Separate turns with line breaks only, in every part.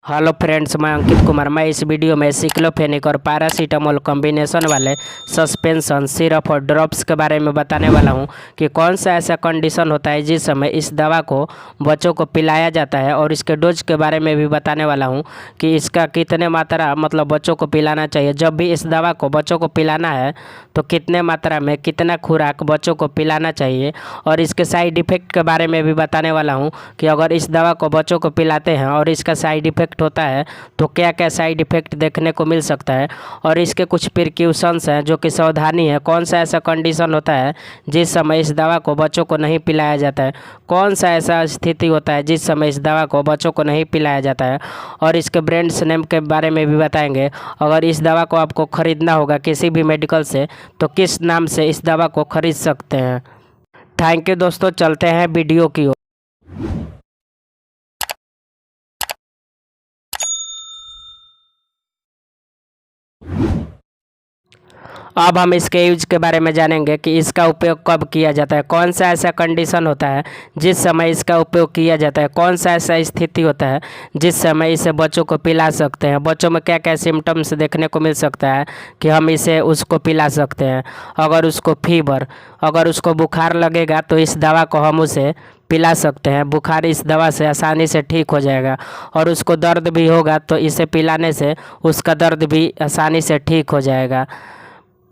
Hello friends, मैं अंकित कुमार। मैं इस वीडियो में सिक्लोफेनिक और पैरासीटामोल कॉम्बिनेशन वाले सस्पेंशन सिरप और ड्रॉप्स के बारे में बताने वाला हूं कि कौन सा ऐसा कंडीशन होता है जिस समय इस दवा को बच्चों को पिलाया जाता है, और इसके डोज के बारे में भी बताने वाला हूं कि इसका कितने मात्रा मतलब बच्चों को पिलाना चाहिए। जब भी इस दवा को बच्चों को पिलाना है तो कितने मात्रा में कितना खुराक बच्चों को पिलाना चाहिए, और इसके साइड इफ़ेक्ट के बारे में भी बताने वाला हूँ कि अगर इस दवा को बच्चों को पिलाते हैं और इसका साइड इफ़ेक्ट होता है तो क्या क्या साइड इफ़ेक्ट देखने को मिल सकता है, और इसके कुछ प्रिकॉशंस हैं जो कि सावधानी है। कौन सा ऐसा कंडीशन होता है जिस समय इस दवा को बच्चों को नहीं पिलाया जाता है, कौन सा ऐसा स्थिति होता है जिस समय इस दवा को बच्चों को नहीं पिलाया जाता है, और इसके ब्रांड्स नेम के बारे में भी बताएंगे। अगर इस दवा को आपको ख़रीदना होगा किसी भी मेडिकल से तो किस नाम से इस दवा को ख़रीद सकते हैं। थैंक यू दोस्तों, चलते हैं वीडियो की ओर। अब हम इसके यूज के बारे में जानेंगे कि इसका उपयोग कब किया जाता है, कौन सा ऐसा कंडीशन होता है जिस समय इसका उपयोग किया जाता है, कौन सा ऐसा स्थिति होता है जिस समय इसे बच्चों को पिला सकते हैं, बच्चों में क्या क्या सिम्टम्स देखने को मिल सकता है कि हम इसे उसको पिला सकते हैं। अगर उसको फीवर, अगर उसको बुखार लगेगा तो इस दवा को हम उसे पिला सकते हैं। बुखार इस दवा से आसानी से ठीक हो जाएगा, और उसको दर्द भी होगा तो इसे पिलाने से उसका दर्द भी आसानी से ठीक हो जाएगा।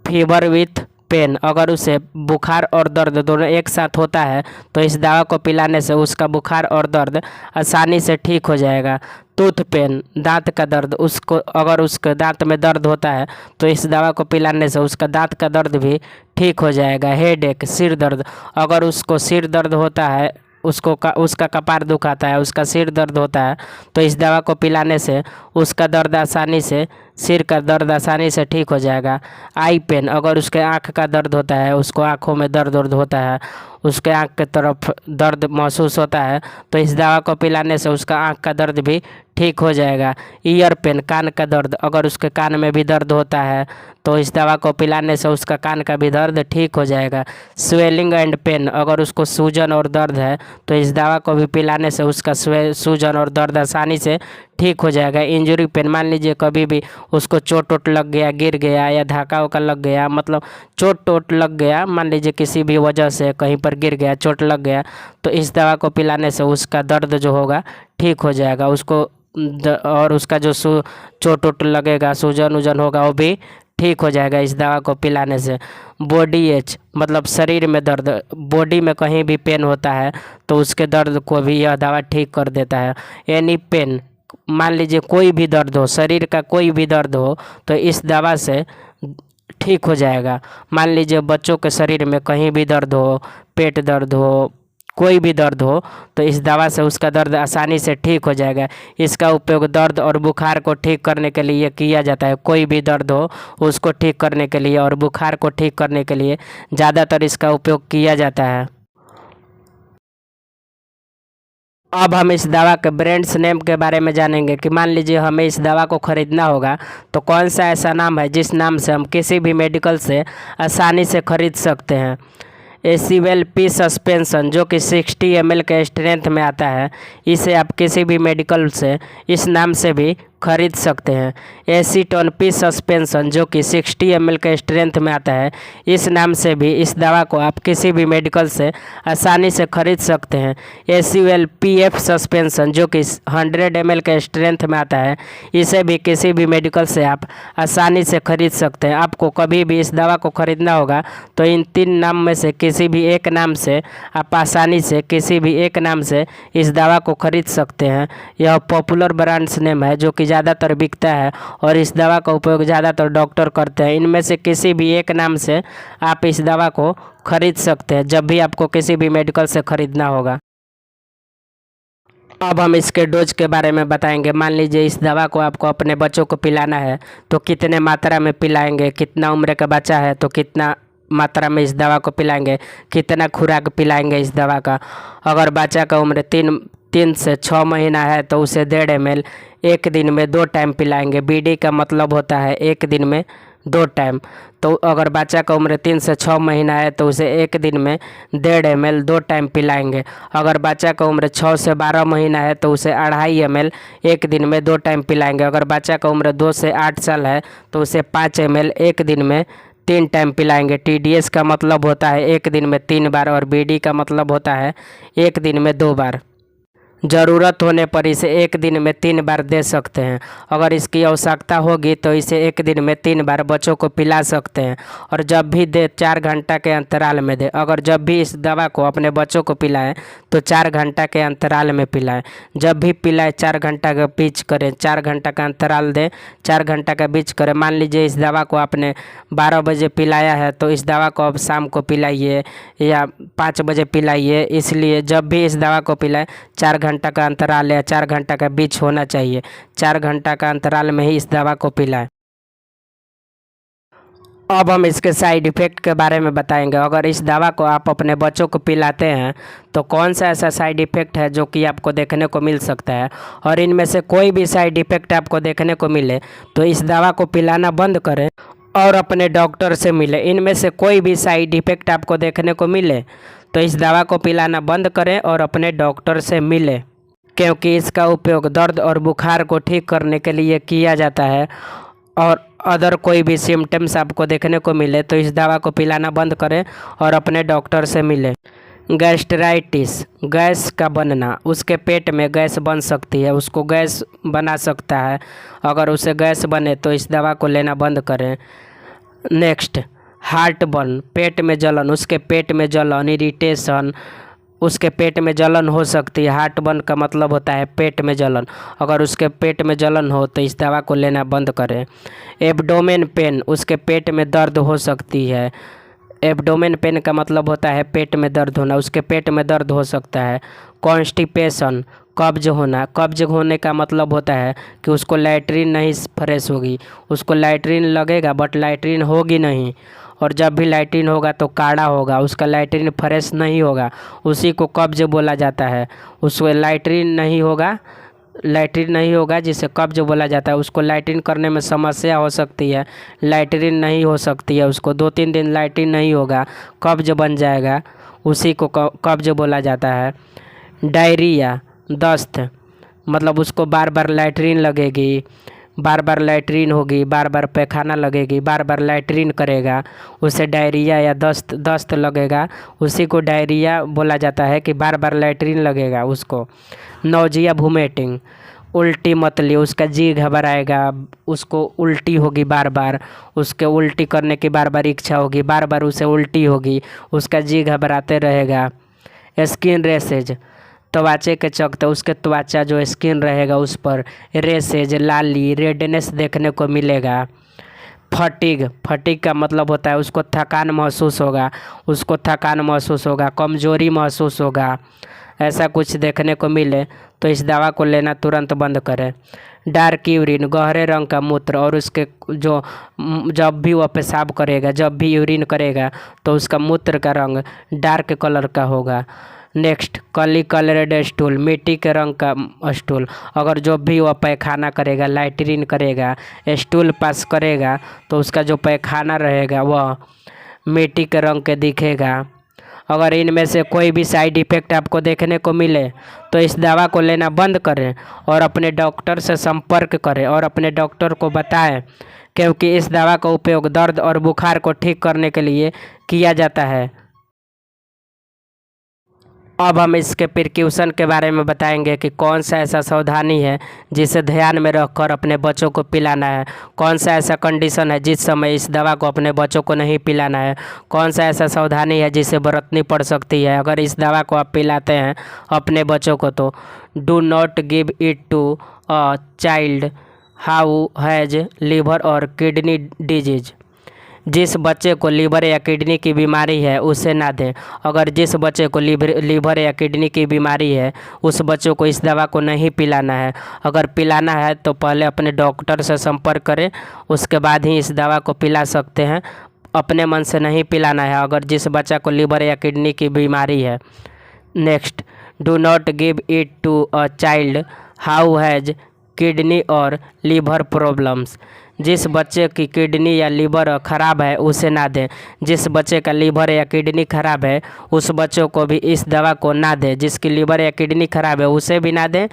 फीवर विथ पेन, अगर उसे बुखार और दर्द दोनों एक साथ होता है तो इस दवा को पिलाने से उसका बुखार और दर्द आसानी से ठीक हो जाएगा। टूथ पेन, दांत का दर्द, उसको अगर उसके दांत में दर्द होता है तो इस दवा को पिलाने से उसका दांत का दर्द भी ठीक हो जाएगा। हेडेक, सिर दर्द, अगर उसको सिर दर्द होता है, उसका कपार दुखाता है, उसका सिर दर्द होता है तो इस दवा को पिलाने से उसका दर्द आसानी से, सिर का दर्द आसानी से ठीक हो जाएगा। आई पेन, अगर उसके आँख का दर्द होता है, उसको आँखों में दर्द होता है, उसके आँख की तरफ दर्द महसूस होता है तो इस दवा को पिलाने से उसका आँख का दर्द भी ठीक हो जाएगा। ईयर पेन, कान का दर्द, अगर उसके कान में भी दर्द होता है तो इस दवा को पिलाने से उसका कान का भी दर्द ठीक हो जाएगा। स्वेलिंग एंड पेन, अगर उसको सूजन और दर्द है तो इस दवा को भी पिलाने से उसका सूजन और दर्द आसानी से ठीक हो जाएगा। इंजरी पेन, मान लीजिए कभी भी उसको चोट वोट लग गया, गिर गया या धक्का वक्का लग गया, मतलब चोट वोट लग गया, मान लीजिए किसी भी वजह से कहीं पर गिर गया, चोट लग गया, तो इस दवा को पिलाने से उसका दर्द जो होगा ठीक हो जाएगा। उसको और उसका जो चोट वोट लगेगा, सूजन वूजन होगा, वो भी ठीक हो जाएगा इस दवा को पिलाने से। बॉडी एच, मतलब शरीर में दर्द, बॉडी में कहीं भी पेन होता है तो उसके दर्द को भी यह दवा ठीक कर देता है। एनी पेन, मान लीजिए कोई भी दर्द हो, शरीर का कोई भी दर्द हो तो इस दवा से ठीक हो जाएगा। मान लीजिए बच्चों के शरीर में कहीं भी दर्द हो, पेट दर्द हो, कोई भी दर्द हो तो इस दवा से उसका दर्द आसानी से ठीक हो जाएगा। इसका उपयोग दर्द और बुखार को ठीक करने के लिए किया जाता है। कोई भी दर्द हो उसको ठीक करने के लिए और बुखार को ठीक करने के लिए ज़्यादातर इसका उपयोग किया जाता है। अब हम इस दवा के ब्रांड्स नेम के बारे में जानेंगे कि मान लीजिए हमें इस दवा को ख़रीदना होगा तो कौन सा ऐसा नाम है जिस नाम से हम किसी भी मेडिकल से आसानी से ख़रीद सकते हैं। एसीवेल पी सस्पेंशन, जो कि 60 ml के स्ट्रेंथ में आता है, इसे आप किसी भी मेडिकल से इस नाम से भी खरीद सकते हैं। एसीटोन पी सस्पेंशन, जो कि 60 ml के स्ट्रेंथ में आता है, इस नाम से भी इस दवा को आप किसी भी मेडिकल से आसानी से खरीद सकते हैं। एसीवेल पी एफ सस्पेंशन, जो कि 100 ml के स्ट्रेंथ में आता है, इसे भी किसी भी मेडिकल से आप आसानी से खरीद सकते हैं। आपको कभी भी इस दवा को खरीदना होगा तो इन 3 नाम में से किसी भी एक नाम से आप आसानी से किसी भी एक नाम से इस दवा को खरीद सकते हैं। यह पॉपुलर ब्रांड्स नेम है जो कि ज़्यादातर बिकता है और इस दवा का उपयोग ज़्यादातर डॉक्टर करते हैं। इनमें से किसी भी एक नाम से आप इस दवा को खरीद सकते हैं जब भी आपको किसी भी मेडिकल से ख़रीदना होगा। अब हम इसके डोज के बारे में बताएंगे। मान लीजिए इस दवा को आपको अपने बच्चों को पिलाना है तो कितने मात्रा में पिलाएंगे, कितना उम्र का बच्चा है तो कितना मात्रा में इस दवा को पिलाएंगे, कितना खुराक पिलाएंगे इस दवा का। अगर बच्चा का उम्र 3 से 6 महीना है तो उसे 1.5 ml एक दिन में 2 टाइम पिलाएंगे। बीडी का मतलब होता है एक दिन में 2 टाइम। तो अगर बच्चा का उम्र 3 से 6 महीना है तो उसे एक दिन में 1.5 ml 2 टाइम पिलाएंगे। अगर बच्चा का उम्र 6 से 12 महीना है तो उसे 2.5 ml एक दिन में 2 टाइम पिलाएंगे। अगर बच्चा का उम्र 2 से 8 साल है तो उसे 5 ml एक दिन में 3 टाइम पिलाएंगे। TDS का मतलब होता है एक दिन में 3 बार और BD का मतलब होता है एक दिन में 2 बार। ज़रूरत होने पर इसे एक दिन में 3 बार दे सकते हैं। अगर इसकी आवश्यकता होगी तो इसे एक दिन में 3 बार बच्चों को पिला सकते हैं और जब भी दे 4 घंटा के अंतराल में दे। अगर जब भी इस दवा को अपने बच्चों को पिलाएं तो 4 घंटा के अंतराल में पिलाएं। जब भी पिलाएं 4 घंटा का बीच करें, 4 घंटा का अंतराल दें, 4 घंटा का बीच करें। मान लीजिए इस दवा को आपने 12 बजे पिलाया है तो इस दवा को अब शाम को पिलाइए या 5 बजे पिलाइए। इसलिए जब भी इस दवा को पिलाएं 4 घंटा का अंतराल या 4 घंटा का बीच होना चाहिए। 4 घंटा का अंतराल में ही इस दवा को पिलाएं। अब हम इसके साइड इफ़ेक्ट के बारे में बताएंगे। अगर इस दवा को आप अपने बच्चों को पिलाते हैं तो कौन सा ऐसा साइड इफ़ेक्ट है जो कि आपको देखने को मिल सकता है। और इनमें से कोई भी साइड इफ़ेक्ट आपको देखने को मिले तो इस दवा को पिलाना बंद करें और अपने डॉक्टर से मिले। इनमें से कोई भी साइड इफ़ेक्ट आपको देखने को मिले तो इस दवा को पिलाना बंद करें और अपने डॉक्टर से मिले, क्योंकि इसका उपयोग दर्द और बुखार को ठीक करने के लिए किया जाता है। और अदर कोई भी सिम्टम्स आपको देखने को मिले तो इस दवा को पिलाना बंद करें और अपने डॉक्टर से मिलें। गैस्ट्राइटिस, गैस का बनना, उसके पेट में गैस बन सकती है, उसको गैस बना सकता है। अगर उसे गैस बने तो इस दवा को लेना बंद करें। नेक्स्ट, हार्ट बर्न, पेट में जलन, उसके पेट में जलन, इरिटेशन, उसके पेट में जलन हो सकती है। हार्ट बर्न का मतलब होता है पेट में जलन। अगर उसके पेट में जलन हो तो इस दवा को लेना बंद करें। एब्डोमेन पेन, उसके पेट में दर्द हो सकती है। एब्डोमेन पेन का मतलब होता है पेट में दर्द होना, उसके पेट में दर्द हो सकता है। कॉन्स्टिपेशन, कब्ज होना, कब्ज होने का मतलब होता है कि उसको लैट्रिन नहीं फ्रेश होगी, उसको लैट्रिन लगेगा बट लैट्रिन होगी नहीं, और जब भी लैट्रिन होगा तो काढ़ा होगा, उसका लैट्रिन फ्रेश नहीं होगा, उसी को कब्ज बोला जाता है। उसको लैट्रिन नहीं होगा जिसे कब्ज बोला जाता है। उसको लैट्रिन करने में समस्या हो सकती है, लैट्रिन नहीं हो सकती है, उसको 2-3 दिन लैट्रिन नहीं होगा, कब्ज बन जाएगा, उसी को कब्ज बोला जाता है। डायरिया, दस्त, मतलब उसको बार बार लैट्रिन लगेगी, बार बार लैट्रिन होगी, बार बार पैखाना लगेगी, बार बार लैट्रिन करेगा, उसे डायरिया या दस्त लगेगा, उसी को डायरिया बोला जाता है कि बार बार लैट्रिन लगेगा उसको। नौजिया, वोमिटिंग, उल्टी मतली, उसका जी घबराएगा, उसको उल्टी होगी बार बार, उसके उल्टी करने की बार बार इच्छा होगी, बार बार उसे उल्टी होगी, उसका जी घबराते रहेगा। स्किन रेसेज, त्वचा के चकते, उसके त्वचा जो स्किन रहेगा उस पर रेसेज, लाली, रेडनेस देखने को मिलेगा। फटीग का मतलब होता है उसको थकान महसूस होगा, कमजोरी महसूस होगा, ऐसा कुछ देखने को मिले तो इस दवा को लेना तुरंत बंद करें। डार्क यूरिन, गहरे रंग का मूत्र, और उसके जो जब भी वह पेशाब करेगा, जब भी यूरिन करेगा तो उसका मूत्र का रंग डार्क कलर का होगा। नेक्स्ट, कली कलरेड स्टूल, मिट्टी के रंग का स्टूल, अगर जो भी वह पैखाना करेगा, लैट्रिन करेगा, स्टूल पास करेगा तो उसका जो पैखाना रहेगा वह मिट्टी के रंग के दिखेगा। अगर इनमें से कोई भी साइड इफ़ेक्ट आपको देखने को मिले तो इस दवा को लेना बंद करें और अपने डॉक्टर से संपर्क करें और अपने डॉक्टर को बताएं, क्योंकि इस दवा का उपयोग दर्द और बुखार को ठीक करने के लिए किया जाता है। अब हम इसके प्रिकॉशन के बारे में बताएंगे कि कौन सा ऐसा सावधानी है जिसे ध्यान में रखकर अपने बच्चों को पिलाना है, कौन सा ऐसा कंडीशन है जिस समय इस दवा को अपने बच्चों को नहीं पिलाना है, कौन सा ऐसा सावधानी है जिसे बरतनी पड़ सकती है अगर इस दवा को आप पिलाते हैं अपने बच्चों को। तो do not give it to a child how has liver और किडनी डिजीज, जिस बच्चे को लीवर या किडनी की बीमारी है उसे ना दें। अगर जिस बच्चे को लीवर या किडनी की बीमारी है उस बच्चों को इस दवा को नहीं पिलाना है। अगर पिलाना है तो पहले अपने डॉक्टर से संपर्क करें, उसके बाद ही इस दवा को पिला सकते हैं, अपने मन से नहीं पिलाना है अगर जिस बच्चा को लीवर या किडनी की बीमारी है। Next, do not give it to a child how has kidney और लीवर प्रॉब्लम्स। जिस बच्चे की किडनी या लीवर ख़राब है उसे ना दें। जिस बच्चे का लीवर या किडनी ख़राब है उस बच्चों को भी इस दवा को ना दें। जिसकी लीवर या किडनी ख़राब है उसे भी ना दें,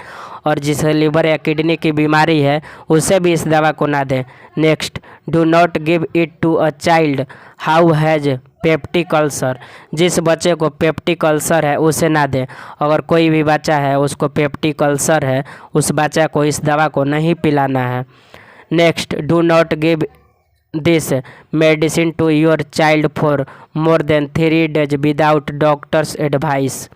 और जिसे लीवर या किडनी की बीमारी है उसे भी इस दवा को ना दें। Next, do not give it to a child how has peptic ulcer. जिस बच्चे को पेप्टिक अल्सर है उसे ना दें। अगर कोई भी बच्चा है उसको पेप्टिक अल्सर है, उस बच्चा को इस दवा को नहीं पिलाना है। Next, do not give this medicine to your child for more than 3 days without doctor's advice.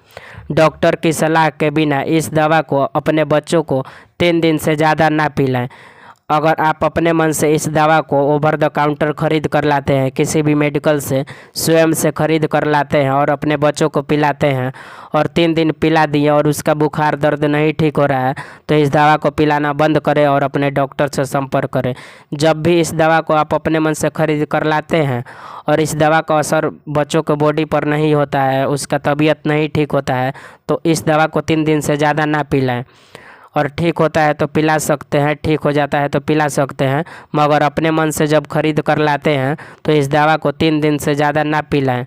Doctor की सलाह के बिना इस दवा को अपने बच्चों को 3 दिन से ज़्यादा ना पिलाएं। अगर आप अपने मन से इस दवा को ओवर द काउंटर ख़रीद कर लाते हैं, किसी भी मेडिकल से स्वयं से ख़रीद कर लाते हैं और अपने बच्चों को पिलाते हैं और 3 दिन पिला दिए और उसका बुखार दर्द नहीं ठीक हो रहा है, तो इस दवा को पिलाना बंद करें और अपने डॉक्टर से संपर्क करें। जब भी इस दवा को आप अपने मन से ख़रीद कर लाते हैं और इस दवा का असर बच्चों के बॉडी पर नहीं होता है, उसका तबीयत नहीं ठीक होता है, तो इस दवा को 3 दिन से ज़्यादा ना पिलाएं। और ठीक होता है तो पिला सकते हैं, ठीक हो जाता है तो पिला सकते हैं, मगर अपने मन से जब खरीद कर लाते हैं तो इस दवा को 3 दिन से ज़्यादा ना पिलाएं।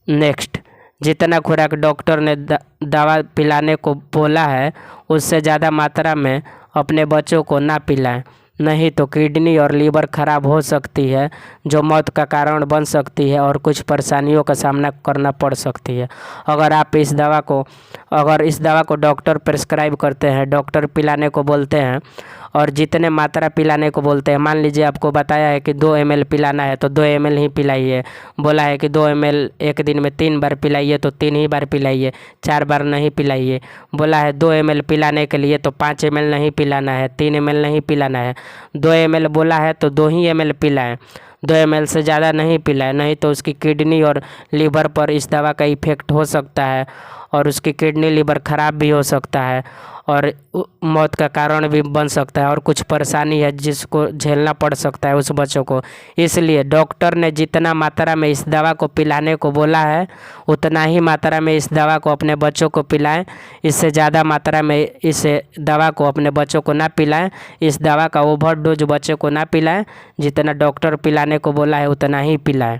नेक्स्ट, जितना खुराक डॉक्टर ने दवा पिलाने को बोला है उससे ज़्यादा मात्रा में अपने बच्चों को ना पिलाएं, नहीं तो किडनी और लीवर ख़राब हो सकती है जो मौत का कारण बन सकती है और कुछ परेशानियों का सामना करना पड़ सकती है। अगर इस दवा को डॉक्टर प्रिस्क्राइब करते हैं, डॉक्टर पिलाने को बोलते हैं और जितने मात्रा पिलाने को बोलते हैं, मान लीजिए आपको बताया है कि 2 ml पिलाना है तो 2 ml ही पिलाइए। बोला है कि 2 ml एक दिन में 3 बार पिलाइए तो 3 ही बार पिलाइए, 4 बार नहीं पिलाइए। बोला है 2 ml पिलाने के लिए तो 5 ml नहीं पिलाना है, 3 ml नहीं पिलाना है। 2 ml बोला है तो 2 ही ml पिलाएं, 2 ml से ज़्यादा नहीं पिलाएं, नहीं तो उसकी किडनी और लीवर पर इस दवा का इफ़ेक्ट हो सकता है और उसकी किडनी लीवर ख़राब भी हो सकता है और मौत का कारण भी बन सकता है और कुछ परेशानी है जिसको झेलना पड़ सकता है उस बच्चों को। इसलिए डॉक्टर ने जितना मात्रा में इस दवा को पिलाने को बोला है उतना ही मात्रा में इस दवा को अपने बच्चों को पिलाएं। इससे ज़्यादा मात्रा में इस दवा को अपने बच्चों को ना पिलाएं। इस दवा का ओवरडोज बच्चों को ना पिलाएं, जितना डॉक्टर पिलाने को बोला है उतना ही पिलाएं।